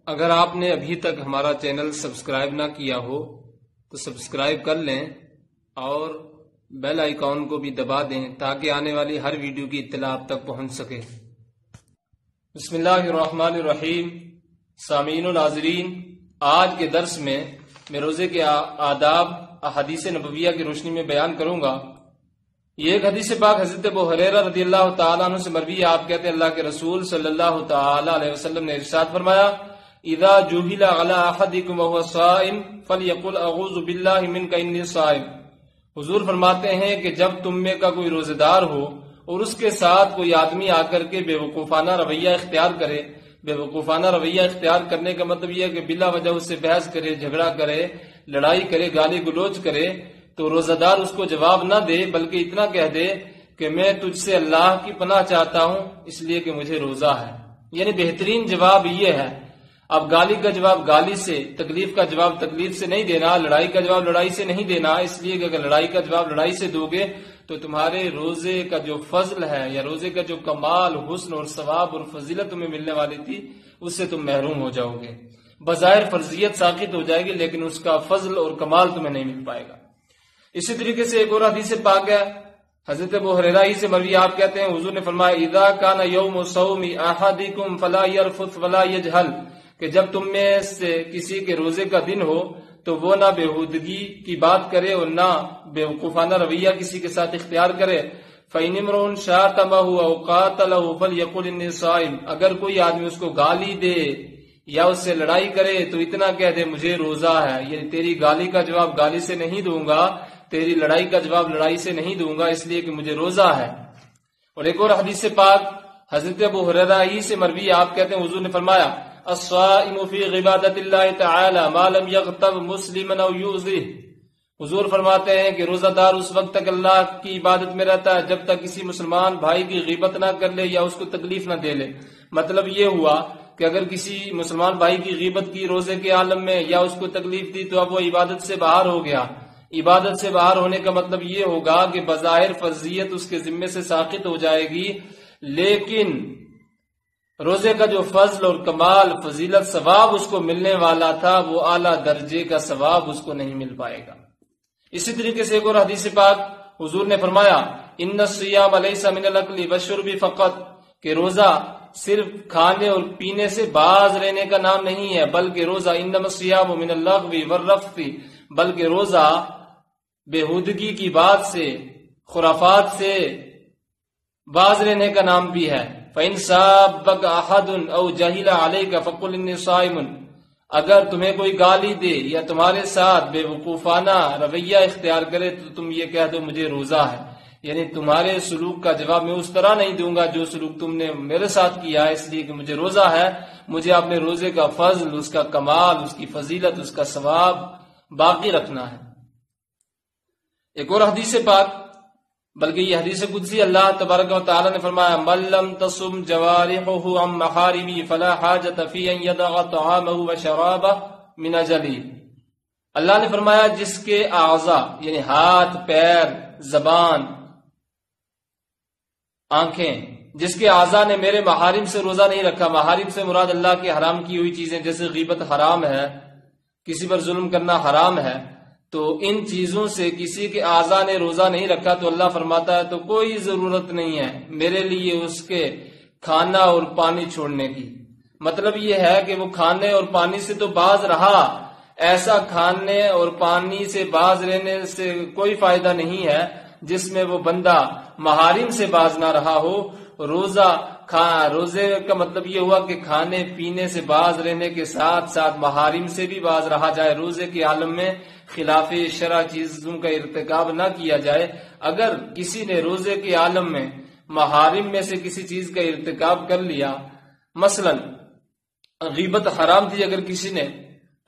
اگر آپ نے ابھی تک ہمارا چینل سبسکرائب نہ کیا ہو تو سبسکرائب کر لیں اور بیل آئیکن کو بھی دبا دیں تاکہ آنے والی ہر ویڈیو کی اطلاع آپ تک پہنچ سکے۔ بسم اللہ الرحمن الرحیم۔ سامعین و ناظرین، آج کے درس میں روزے کے آداب احادیث نبویہ کی روشنی میں بیان کروں گا۔ یہ ایک حدیث پاک حضرت ابو ہریرہ رضی اللہ تعالیٰ عنہ سے مروی ہے۔ آپ کہتے ہیں اللہ کے رسول صلی اللہ تعالیٰ علیہ وسلم نے ارشاد فرمایا، اذا جہل علی احدکم وهو صائم فلیقل اعوذ باللہ منک انی صائم۔ حضور فرماتے ہیں کہ جب تم میں کا کوئی روزہ دار ہو اور اس کے ساتھ کوئی آدمی آ کر کے بے وقوفانہ رویہ اختیار کرے، بے وقوفانہ رویہ اختیار کرنے کا مطلب یہ ہے کہ بلا وجہ اس سے بحث کرے، جھگڑا کرے، لڑائی کرے، گالی گلوچ کرے، تو روزہ دار اس کو جواب نہ دے بلکہ اتنا کہہ دے کہ میں تجھ سے اللہ کی پناہ چاہتا ہوں اس لیے کہ مجھے روزہ ہے۔ یعنی بہترین جواب یہ ہے۔ اب گالی کا جواب گالی سے، تکلیف کا جواب تکلیف سے نہیں دینا، لڑائی کا جواب لڑائی سے نہیں دینا، اس لیے کہ اگر لڑائی کا جواب لڑائی سے دو گے تو تمہارے روزے کا جو فضل ہے یا روزے کا جو کمال، حسن اور ثواب اور فضیلت تمہیں ملنے والی تھی اس سے تم محروم ہو جاؤ گے۔ بظاہر فرضیت ساقط ہو جائے گی لیکن اس کا فضل اور کمال تمہیں نہیں مل پائے گا۔ اسی طریقے سے ایک اور حدیث پاک ہے حضرت ابو ہریرہ ہی سے مروی، آپ کہتے ہیں حضور نے فرمایا، اذا کان یوم صوم احدکم فلا یرفث ولا یجہل، کہ جب تم میں سے کسی کے روزے کا دن ہو تو وہ نہ بےہودگی کی بات کرے اور نہ بے وقوفانہ رویہ کسی کے ساتھ اختیار کرے۔ فإن امرؤ شاتمه أو قاتله فليقل إني صائم، اگر کوئی آدمی اس کو گالی دے یا اس سے لڑائی کرے تو اتنا کہہ دے مجھے روزہ ہے، یعنی تیری گالی کا جواب گالی سے نہیں دوں گا، تیری لڑائی کا جواب لڑائی سے نہیں دوں گا اس لیے کہ مجھے روزہ ہے۔ اور ایک اور حدیث پاک حضرت ابو ہریرہ ہی سے مروی، آپ کہتے ہیں حضور نے فرمایا، الصائم فی عبادت اللہ تعالی ما لم یغتب مسلما او یؤذیہ۔ حضور فرماتے ہیں کہ روزہ دار اس وقت تک اللہ کی عبادت میں رہتا ہے جب تک کسی مسلمان بھائی کی غیبت نہ کر لے یا اس کو تکلیف نہ دے لے۔ مطلب یہ ہوا کہ اگر کسی مسلمان بھائی کی غیبت کی روزے کے عالم میں یا اس کو تکلیف دی تو اب وہ عبادت سے باہر ہو گیا۔ عبادت سے باہر ہونے کا مطلب یہ ہوگا کہ بظاہر فرضیت اس کے ذمے سے ساقط ہو جائے گی لیکن روزے کا جو فضل اور کمال، فضیلت، ثواب اس کو ملنے والا تھا وہ اعلیٰ درجے کا ثواب اس کو نہیں مل پائے گا۔ اسی طریقے سے ایک اور حدیث پاک حضور نے فرمایا، ان الصیام لیس من الاکل والشرب فقط، کہ روزہ صرف کھانے اور پینے سے باز رہنے کا نام نہیں ہے بلکہ روزہ انما الصیام من اللغو والرفث، بلکہ روزہ بےہودگی کی بات سے، خرافات سے باز رہنے کا نام بھی ہے۔ فَإِنْ سَابَّكَ أَحَدٌ أَوْ جَهِلَ عَلَيْكَ فَقُلْ إِنِّي صَائِمٌ، اگر تمہیں کوئی گالی دے یا تمہارے ساتھ بے وقوفانہ رویہ اختیار کرے تو تم یہ کہہ دو مجھے روزہ ہے، یعنی تمہارے سلوک کا جواب میں اس طرح نہیں دوں گا جو سلوک تم نے میرے ساتھ کیا ہے، اس لیے کہ مجھے روزہ ہے، مجھے اپنے روزے کا فضل، اس کا کمال، اس کی فضیلت، اس کا ثواب باقی رکھنا ہے۔ ایک اور حدیث پاک، بلکہ یہ حدیث قدسی، اللہ تبارک و تعالی نے فرمایا، من لم تصم جوارحه عن محارمی فلا حاجت فی ان یدع طعامه وشرابه من اجلی۔ اللہ نے فرمایا جس کے اعضاء یعنی ہاتھ، پیر، زبان، آنکھیں، جس کے اعضاء نے میرے محارم سے روزہ نہیں رکھا، محارم سے مراد اللہ کے حرام کی ہوئی چیزیں، جیسے غیبت حرام ہے، کسی پر ظلم کرنا حرام ہے، تو ان چیزوں سے کسی کے اعضاء نے روزہ نہیں رکھا تو اللہ فرماتا ہے تو کوئی ضرورت نہیں ہے میرے لیے اس کے کھانا اور پانی چھوڑنے کی۔ مطلب یہ ہے کہ وہ کھانے اور پانی سے تو باز رہا، ایسا کھانے اور پانی سے باز رہنے سے کوئی فائدہ نہیں ہے جس میں وہ بندہ محارم سے باز نہ رہا ہو۔ روزے کا مطلب یہ ہوا کہ کھانے پینے سے باز رہنے کے ساتھ ساتھ محارم سے بھی باز رہا جائے، روزے کے عالم میں خلاف شرع چیزوں کا ارتکاب نہ کیا جائے۔ اگر کسی نے روزے کے عالم میں محارم میں سے کسی چیز کا ارتکاب کر لیا، مثلا غیبت حرام تھی، اگر کسی نے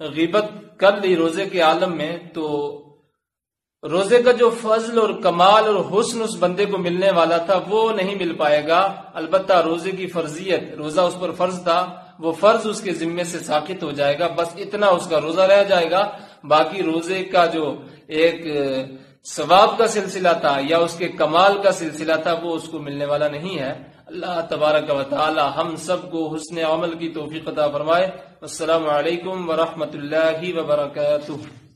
غیبت کر لی روزے کے عالم میں تو روزے کا جو فضل اور کمال اور حسن اس بندے کو ملنے والا تھا وہ نہیں مل پائے گا۔ البتہ روزے کی فرضیت، روزہ اس پر فرض تھا، وہ فرض اس کے ذمے سے ساقط ہو جائے گا، بس اتنا اس کا روزہ رہ جائے گا، باقی روزے کا جو ایک ثواب کا سلسلہ تھا یا اس کے کمال کا سلسلہ تھا وہ اس کو ملنے والا نہیں ہے۔ اللہ تبارک و تعالی ہم سب کو حسن عمل کی توفیق عطا فرمائے۔ السلام علیکم ورحمۃ اللہ وبرکاتہ۔